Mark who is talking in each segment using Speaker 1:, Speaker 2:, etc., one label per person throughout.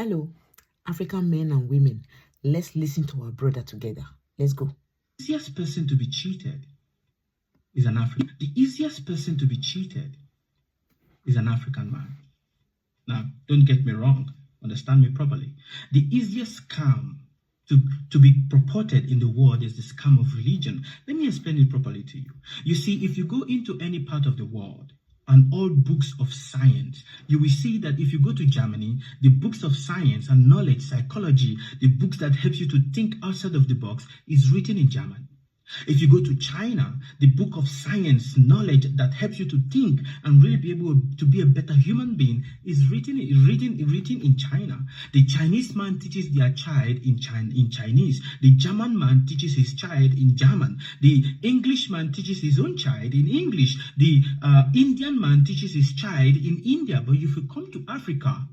Speaker 1: Hello, African men and women. Let's listen to our brother together. Let's go.
Speaker 2: The easiest person to be cheated is an African. The easiest person to be cheated is an African man. Now, don't get me wrong. Understand me properly. The easiest scam to be purported in the world is the scam of religion. Let me explain it properly to you. You see, if you go into any part of the world, and all books of science, you will see that if you go to Germany, the books of science and knowledge, psychology, the books that help you to think outside of the box is written in German. If you go to China, the book of science, knowledge that helps you to think and really be able to be a better human being is written in China. The Chinese man teaches their child in Chinese. The German man teaches his child in German. The English man teaches his own child in English. The Indian man teaches his child in India. But if you come to Africa,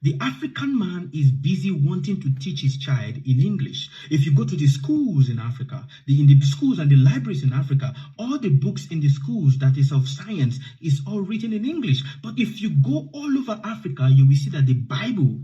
Speaker 2: the African man is busy wanting to teach his child in English. If you go to the schools in Africa, in the schools and the libraries in Africa, all the books in the schools that is of science is all written in English. But if you go all over Africa, you will see that the Bible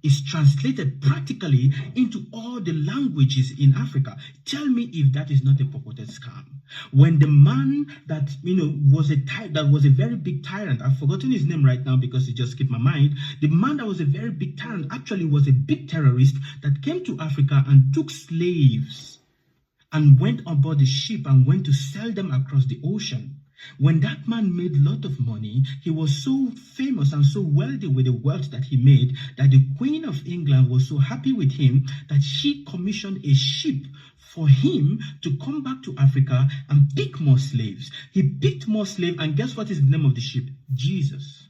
Speaker 2: is translated practically into all the languages in Africa. Tell me if that is not a purported scam. When the man that was a very big tyrant, I've forgotten his name right now because it just skipped my mind. The man that was a very big tyrant actually was a big terrorist that came to Africa and took slaves and went on board the ship and went to sell them across the ocean. When that man made a lot of money, he was so famous and so wealthy with the wealth that he made that the Queen of England was so happy with him that she commissioned a ship for him to come back to Africa and pick more slaves. He picked more slaves, and guess what is the name of the ship? Jesus.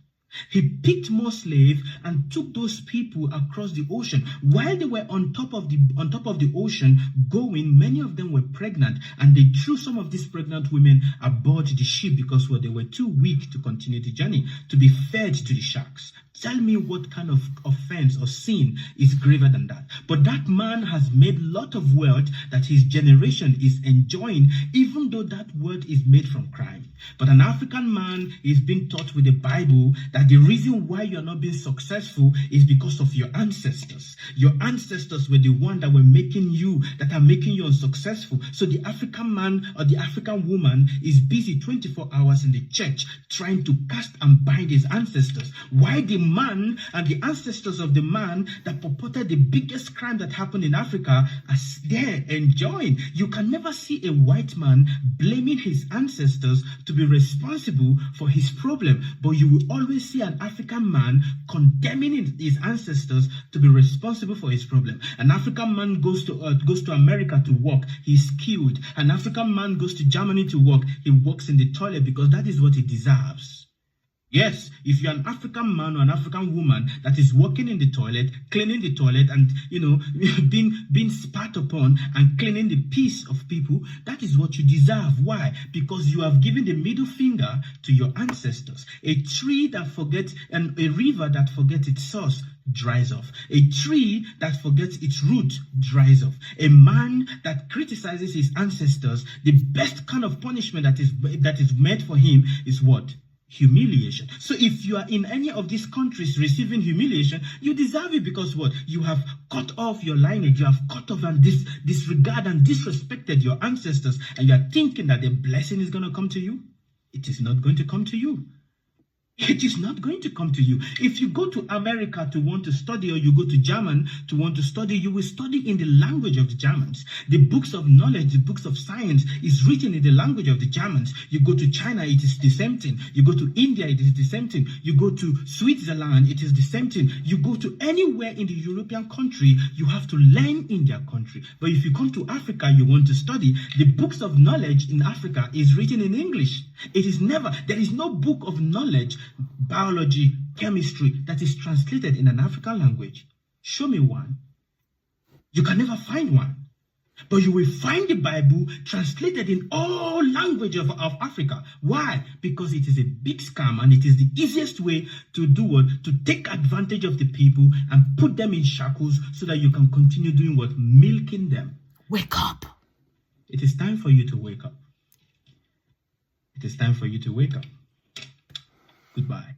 Speaker 2: He picked more slaves and took those people across the ocean. While they were on top of the ocean going, many of them were pregnant, and they threw some of these pregnant women aboard the ship because they were too weak to continue the journey, to be fed to the sharks. Tell me what kind of offense or sin is graver than that. But that man has made a lot of wealth that his generation is enjoying, even though that wealth is made from crime. But an African man is being taught with the Bible that the reason why you're not being successful is because of your ancestors. Your ancestors were the one that were making you, that are making you unsuccessful. So the African man or the African woman is busy 24 hours in the church trying to cast and bind his ancestors. Why the man and the ancestors of the man that purported the biggest crime that happened in Africa are there enjoying? You can never see a white man blaming his ancestors to be responsible for his problem, but you will always see an African man condemning his ancestors to be responsible for his problem. An African man goes to America to work, he's killed. An African man goes to Germany to work, he works in the toilet because that is what he deserves. Yes, if you're an African man or an African woman that is working in the toilet, cleaning the toilet and, being spat upon and cleaning the piss of people, that is what you deserve. Why? Because you have given the middle finger to your ancestors. A tree that forgets and a river that forgets its source dries off. A tree that forgets its root dries off. A man that criticizes his ancestors, the best kind of punishment that is meant for him is what? Humiliation. So if you are in any of these countries receiving humiliation, you deserve it because what? You have cut off your lineage, you have cut off and disregard and disrespected your ancestors, and you are thinking that the blessing is going to come to you. It is not going to come to you. It is not going to come to you. If you go to America to want to study, or you go to German to want to study, you will study in the language of the Germans. The books of knowledge, the books of science is written in the language of the Germans. You go to China, it is the same thing. You go to India, it is the same thing. You go to Switzerland, it is the same thing. You go to anywhere in the European country, you have to learn in their country. But if you come to Africa, you want to study, the books of knowledge in Africa is written in English. There is no book of knowledge, biology, chemistry that is translated in an African language. Show me one. You can never find one. But you will find the Bible translated in all languages of Africa. Why? Because it is a big scam, and it is the easiest way to do what? To take advantage of the people and put them in shackles so that you can continue doing what? Milking them.
Speaker 1: Wake up.
Speaker 2: It is time for you to wake up. It is time for you to wake up. Goodbye.